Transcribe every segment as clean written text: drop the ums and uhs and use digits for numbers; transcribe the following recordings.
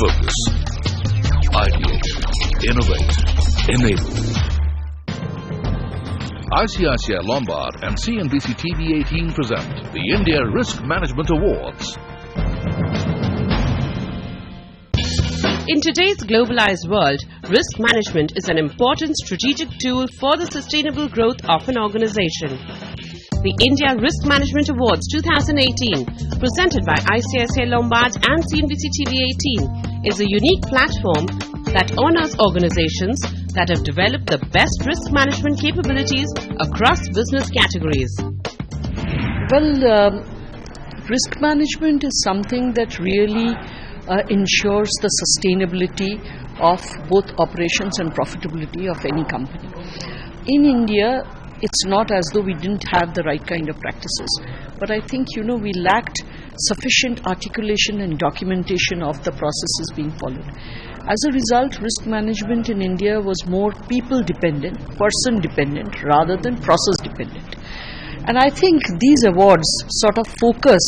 Focus. Ideate. Innovate. Enable. ICICI Lombard and CNBC TV 18 present the India Risk Management Awards. In today's globalized world, risk management is an important strategic tool for the sustainable growth of an organization. The India Risk Management Awards 2018, presented by ICICI Lombard and CNBC TV 18, is a unique platform that honors organizations that have developed the best risk management capabilities across business categories. Well, risk management is something that really ensures the sustainability of both operations and profitability of any company. In India, it's not as though we didn't have the right kind of practices, but I think, we lacked sufficient articulation and documentation of the processes being followed. As a result, risk management in India was more people-dependent, person-dependent, rather than process-dependent. And I think these awards sort of focus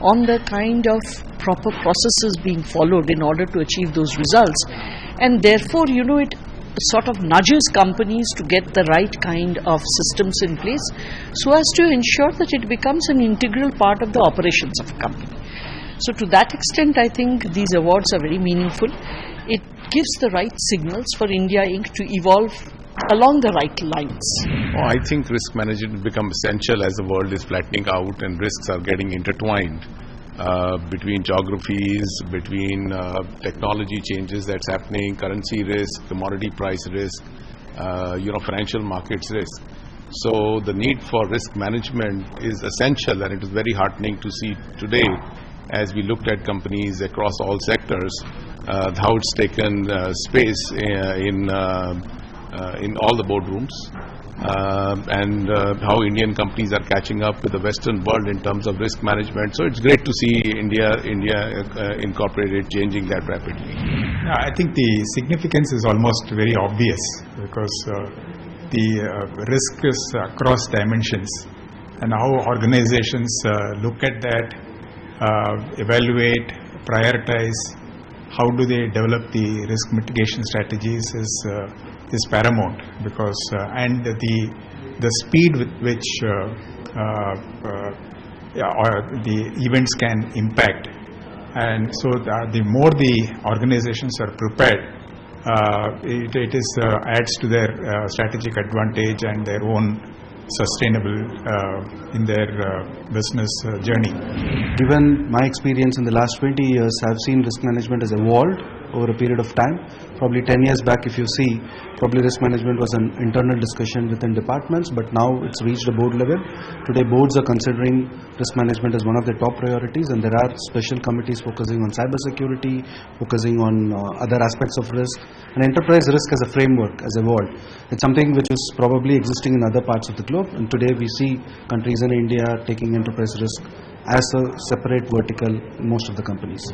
on the kind of proper processes being followed in order to achieve those results. And therefore, it sort of nudges companies to get the right kind of systems in place so as to ensure that it becomes an integral part of the operations of a company. So to that extent, I think these awards are very meaningful. It gives the right signals for India Inc. to evolve along the right lines. I think risk management becomes essential as the world is flattening out and risks are getting intertwined between geographies, between technology changes that's happening, currency risk, commodity price risk, financial markets risk. So the need for risk management is essential, and it is very heartening to see today, as we looked at companies across all sectors, how it's taken space in all the boardrooms, and how Indian companies are catching up with the Western world in terms of risk management. So it's great to see India incorporated, changing that rapidly. I think the significance is almost very obvious because the risk is across dimensions, and how organizations look at that, evaluate, prioritize, how do they develop the risk mitigation strategies is paramount, because and the speed with which the events can impact, and so the more the organizations are prepared, it adds to their strategic advantage and their own sustainable in their business journey. Given my experience in the last 20 years, I've seen risk management has evolved over a period of time. Probably 10 years back, if you see, probably risk management was an internal discussion within departments, but now it's reached a board level. Today, boards are considering risk management as one of their top priorities, and there are special committees focusing on cybersecurity, focusing on other aspects of risk. And enterprise risk as a framework has evolved. It's something which is probably existing in other parts of the globe, and today we see countries in India taking enterprise risk as a separate vertical in most of the companies.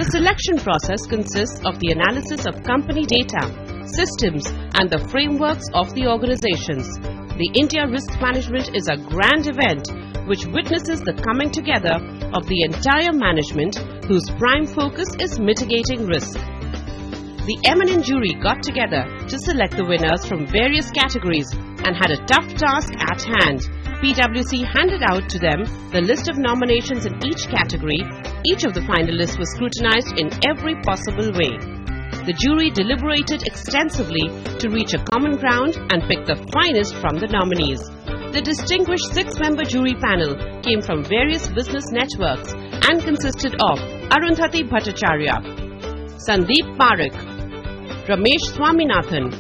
The selection process consists of the analysis of company data, systems, and the frameworks of the organizations. The India Risk Management is a grand event which witnesses the coming together of the entire management, whose prime focus is mitigating risk. The eminent jury got together to select the winners from various categories and had a tough task at hand. PwC handed out to them the list of nominations in each category. Each of the finalists was scrutinized in every possible way. The jury deliberated extensively to reach a common ground and pick the finest from the nominees. The distinguished 6-member jury panel came from various business networks and consisted of Arundhati Bhattacharya, Sandeep Parekh, Ramesh Swaminathan,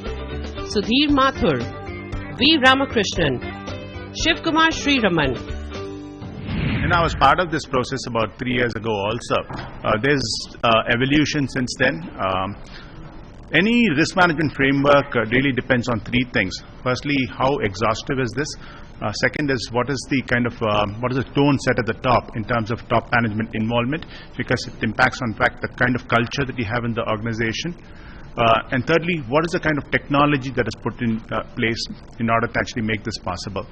Sudhir Mathur, V. Ramakrishnan, Shiv Kumar Sriraman. I was part of this process about 3 years ago also. There's evolution since then. Any risk management framework really depends on three things. Firstly, how exhaustive is this? Second is what is the tone set at the top in terms of top management involvement, because it impacts on fact the kind of culture that you have in the organization. And thirdly, what is the kind of technology that is put in place in order to actually make this possible?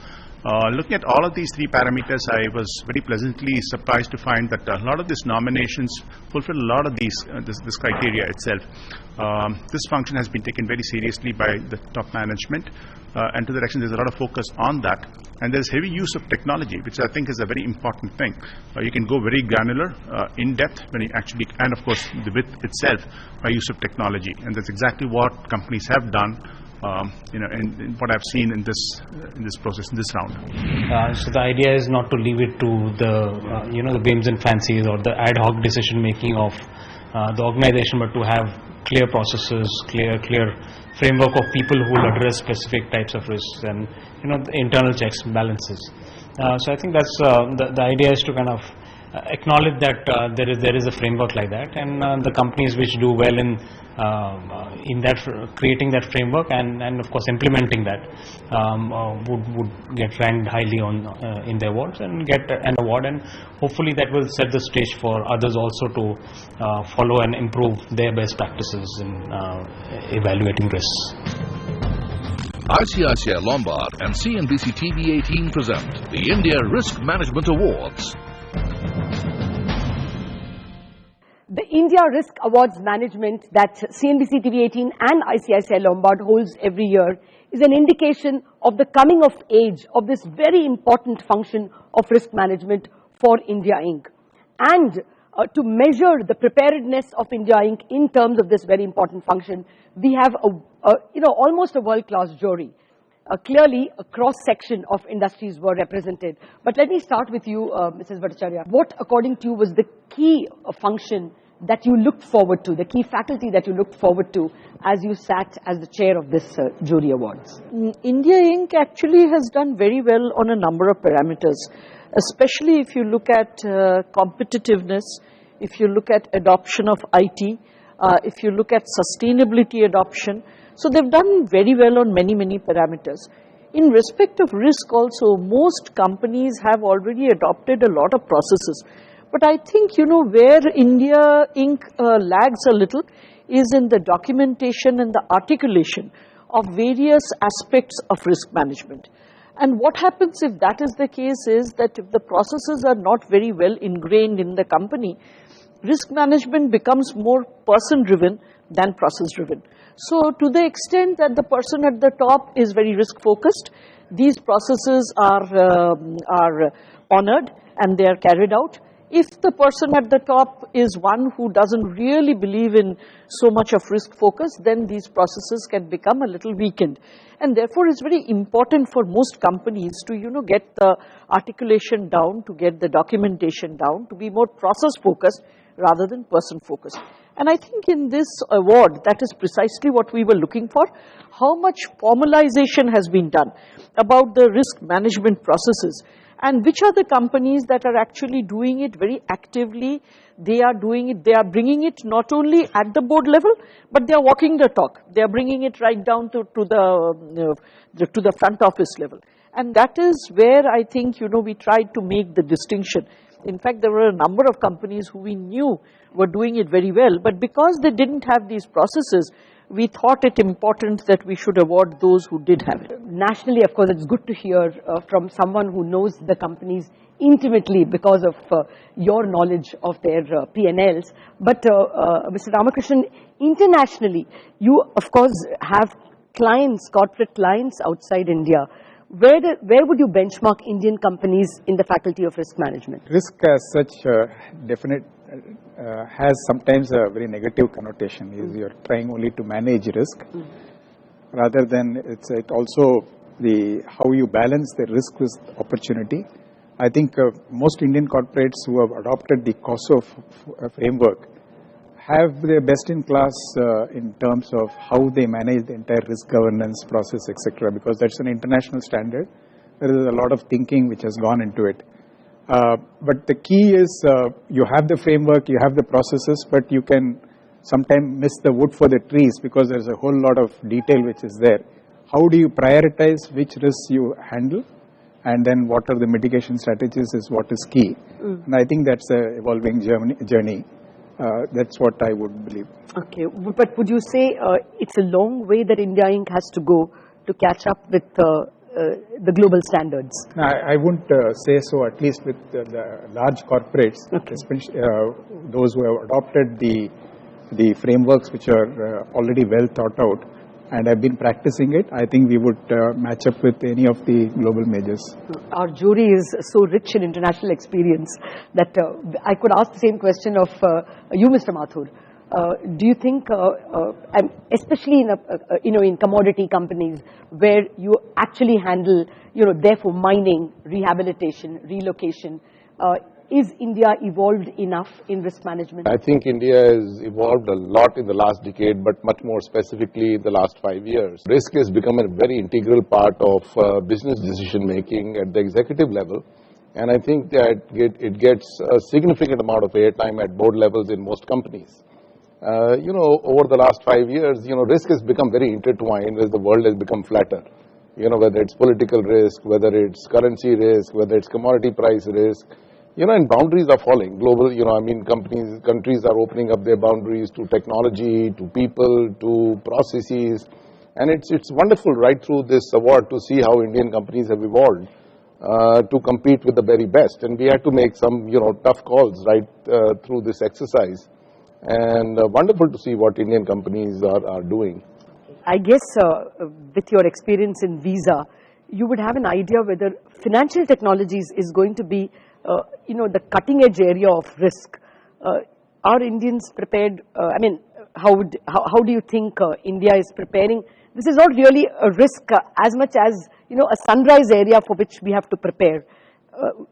Looking at all of these three parameters, I was very pleasantly surprised to find that a lot of these nominations fulfill a lot of this criteria itself. This function has been taken very seriously by the top management, and to the extent there's a lot of focus on that. And there's heavy use of technology, which I think is a very important thing. You can go very granular, in depth, when you actually, and of course the width itself by use of technology. And that's exactly what companies have done. In what I've seen in this process, in this round. So the idea is not to leave it to the the whims and fancies or the ad hoc decision making of the organization, but to have clear processes, clear framework of people who will address specific types of risks, and the internal checks and balances. So I think that's the idea is to kind of acknowledge that there is a framework like that, and the companies which do well in that creating that framework and of course implementing that would get ranked highly on in the awards and get an award, and hopefully that will set the stage for others also to follow and improve their best practices in evaluating risks. ICICI Lombard and CNBC TV18 present the India Risk Management Awards. The India Risk Awards Management that CNBC TV18 and ICICI Lombard holds every year is an indication of the coming of age of this very important function of risk management for India Inc. And to measure the preparedness of India Inc. in terms of this very important function, we have almost a world-class jury. Clearly, a cross-section of industries were represented. But let me start with you, Mrs. Bhattacharya. What, according to you, was the key function that you looked forward to, the key faculty that you looked forward to as you sat as the chair of this jury awards? India Inc. actually has done very well on a number of parameters, especially if you look at competitiveness, if you look at adoption of IT, if you look at sustainability adoption. So they've done very well on many parameters. In respect of risk also, most companies have already adopted a lot of processes. But I think, where India Inc. Lags a little is in the documentation and the articulation of various aspects of risk management. And what happens if that is the case is that if the processes are not very well ingrained in the company, risk management becomes more person-driven than process-driven. So to the extent that the person at the top is very risk-focused, these processes are honored and they are carried out. If the person at the top is one who doesn't really believe in so much of risk focus, then these processes can become a little weakened. And therefore, it's very important for most companies to, get the articulation down, to get the documentation down, to be more process focused rather than person focused. And I think in this award, that is precisely what we were looking for. How much formalization has been done about the risk management processes, and which are the companies that are actually doing it very actively. They are doing it, they are bringing it not only at the board level, but they are walking the talk. They are bringing it right down to the front office level. And that is where I think, we tried to make the distinction. In fact, there were a number of companies who we knew were doing it very well, but because they didn't have these processes, we thought it important that we should award those who did have it. Nationally, of course, it's good to hear from someone who knows the companies intimately because of your knowledge of their P&Ls. But Mr. Ramakrishnan, internationally, you, of course, have clients, corporate clients outside India. Where would you benchmark Indian companies in the faculty of risk management? Risk as such has sometimes a very negative connotation. Is you're trying only to manage risk, rather than it also how you balance the risk with opportunity. I think most Indian corporates who have adopted the COSO framework have their best in class in terms of how they manage the entire risk governance process, etc. Because that's an international standard. There is a lot of thinking which has gone into it. But the key is you have the framework, you have the processes, but you can sometimes miss the wood for the trees because there's a whole lot of detail which is there. How do you prioritize which risks you handle, and then what are the mitigation strategies is what is key. And I think that's an evolving journey. That's what I would believe. Okay, but would you say it's a long way that India Inc. has to go to catch up with the global standards? No, I wouldn't say so, at least with the large corporates, especially those who have adopted the frameworks which are already well thought out and have been practicing it. I think we would match up with any of the global majors. Our jury is so rich in international experience that I could ask the same question of you, Mr. Mathur. Do you think, especially in commodity companies where you actually handle, therefore mining, rehabilitation, relocation, is India evolved enough in risk management? I think India has evolved a lot in the last decade, but much more specifically in the last 5 years. Risk has become a very integral part of business decision making at the executive level. And I think that it gets a significant amount of airtime at board levels in most companies. Over the last 5 years, risk has become very intertwined as the world has become flatter. Whether it's political risk, whether it's currency risk, whether it's commodity price risk, and boundaries are falling. Global, countries are opening up their boundaries to technology, to people, to processes. And it's wonderful right through this award to see how Indian companies have evolved to compete with the very best. And we had to make some, tough calls right through this exercise. And wonderful to see what Indian companies are doing. I guess with your experience in Visa, you would have an idea whether financial technologies is going to be the cutting edge area of risk. Are Indians prepared? How do you think India is preparing? This is not really a risk as much as a sunrise area for which we have to prepare.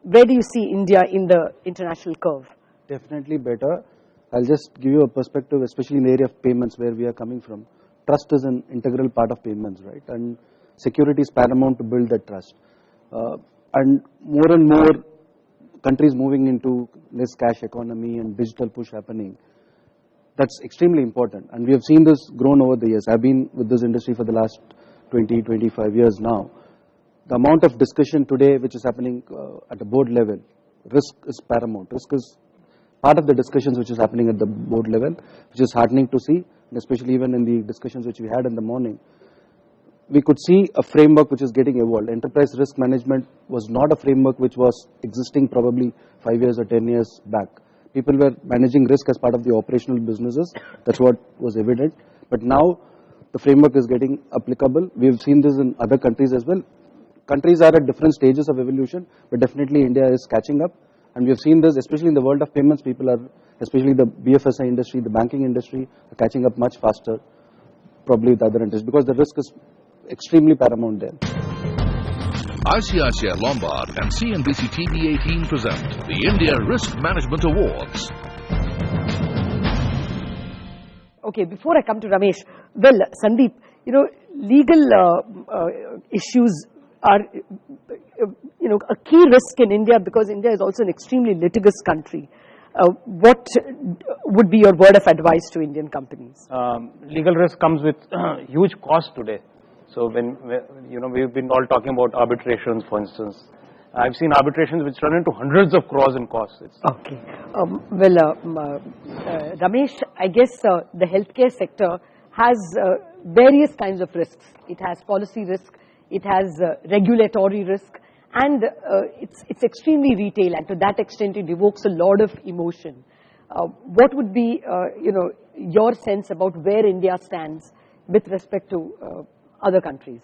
Where do you see India in the international curve? Definitely better. I'll just give you a perspective, especially in the area of payments where we are coming from. Trust is an integral part of payments, right? And security is paramount to build that trust. And more countries moving into less cash economy and digital push happening. That's extremely important. And we have seen this grown over the years. I've been with this industry for the last 20, 25 years now. The amount of discussion today which is happening at the board level, risk is paramount. Risk is part of the discussions which is happening at the board level, which is heartening to see, and especially even in the discussions which we had in the morning. We could see a framework which is getting evolved. Enterprise risk management was not a framework which was existing probably 5 years or 10 years back. People were managing risk as part of the operational businesses. That's what was evident. But now the framework is getting applicable. We have seen this in other countries as well. Countries are at different stages of evolution, but definitely India is catching up. And we have seen this, especially in the world of payments, people are, especially the BFSI industry, the banking industry, are catching up much faster, probably with other industries, because the risk is extremely paramount there. ICICI Lombard and CNBC TV18 present the India Risk Management Awards. Okay, before I come to Ramesh, well, Sandeep, legal issues are, a key risk in India because India is also an extremely litigious country. What would be your word of advice to Indian companies? Legal risk comes with huge cost today. So when we've been all talking about arbitrations, for instance. I've seen arbitrations which run into hundreds of crores in costs. Okay. Ramesh, I guess the healthcare sector has various kinds of risks. It has policy risk, it has regulatory risk, and it's extremely retail, and to that extent it evokes a lot of emotion. What would be your sense about where India stands with respect to other countries?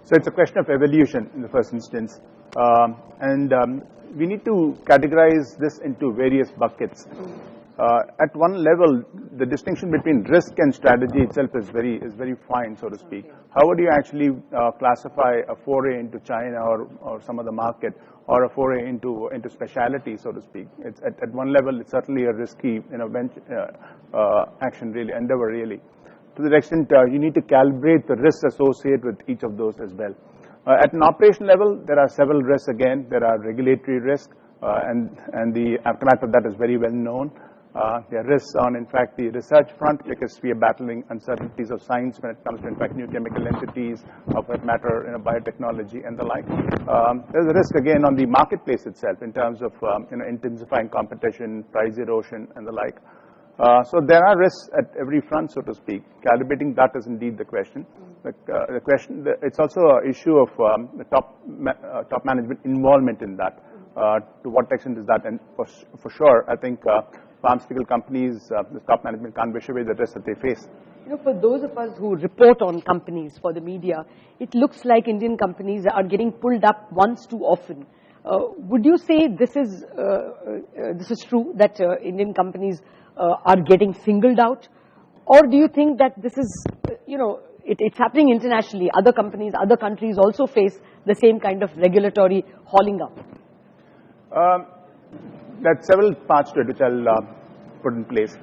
So it's a question of evolution in the first instance, and we need to categorize this into various buckets. At one level, the distinction between risk and strategy itself is very fine, so to speak. How would you actually classify a foray into China or some other market, or a foray into speciality, so to speak? It's at one level, it's certainly a risky action, really, endeavor, really. To the extent you need to calibrate the risks associated with each of those as well. At an operation level, there are several risks again. There are regulatory risks, and the aftermath of that is very well known. There are risks on, in fact, the research front, because we are battling uncertainties of science when it comes to, in fact, new chemical entities, of that matter, biotechnology and the like. There's a risk again on the marketplace itself in terms of intensifying competition, price erosion, and the like. So there are risks at every front, so to speak. Calibrating that is indeed the question. the question, it's also an issue of the top management involvement in that. To what extent is that? And for sure, I think pharmaceutical companies, the top management can't wish away the risks that they face. For those of us who report on companies for the media, it looks like Indian companies are getting pulled up once too often. Would you say this is true, that Indian companies are getting singled out? Or do you think that this is, it's happening internationally? Other companies, other countries also face the same kind of regulatory hauling up? There are several parts to it which I'll put in place.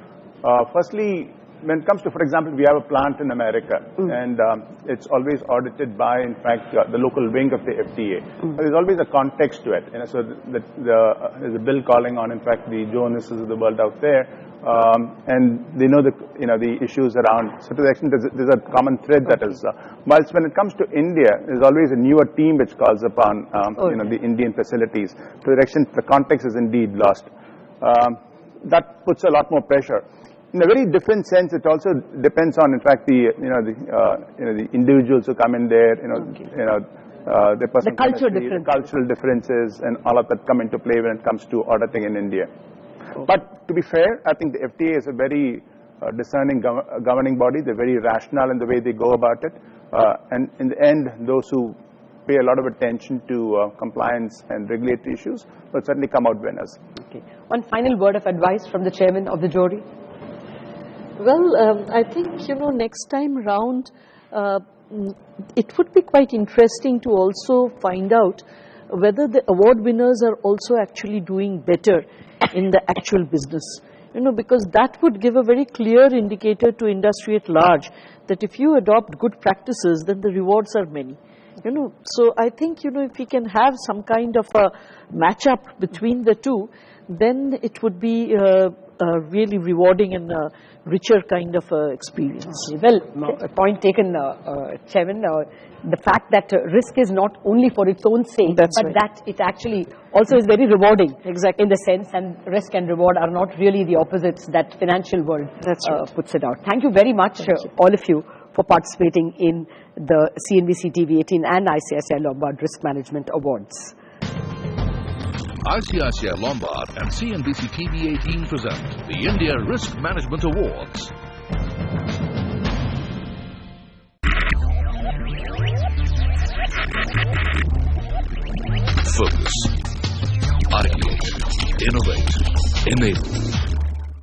Firstly, when it comes to, for example, we have a plant in America, and it's always audited by, in fact, the local wing of the FDA. There's always a context to it. So there's a bill calling on, in fact, the Jonases of the world out there, and they know the issues around. So to the extent there's a common thread that is. Whilst when it comes to India, there's always a newer team which calls upon the Indian facilities. To the extent the context is indeed lost, that puts a lot more pressure. In a very different sense, it also depends on, in fact, the individuals who come in there, their personal chemistry, the cultural differences, and all of that come into play when it comes to auditing in India. But to be fair, I think the FDA is a very discerning governing body. They're very rational in the way they go about it, and in the end, those who pay a lot of attention to compliance and regulatory issues will certainly come out winners. Okay. One final word of advice from the chairman of the jury. Well, I think, next time round, it would be quite interesting to also find out whether the award winners are also actually doing better in the actual business. Because that would give a very clear indicator to industry at large that if you adopt good practices, then the rewards are many. So I think, if we can have some kind of a match-up between the two, then it would be really rewarding and richer kind of experience. Well, point taken, Chairman. The fact that risk is not only for its own sake, but that it actually also is very rewarding. Exactly. In the sense, and risk and reward are not really the opposites that financial world puts it out. Thank you very much, all of you, for participating in the CNBC TV 18 and ICICI Lombard Risk Management Awards. ICICI Lombard and CNBC TV 18 present the India Risk Management Awards. Focus, ideate, innovate, enable.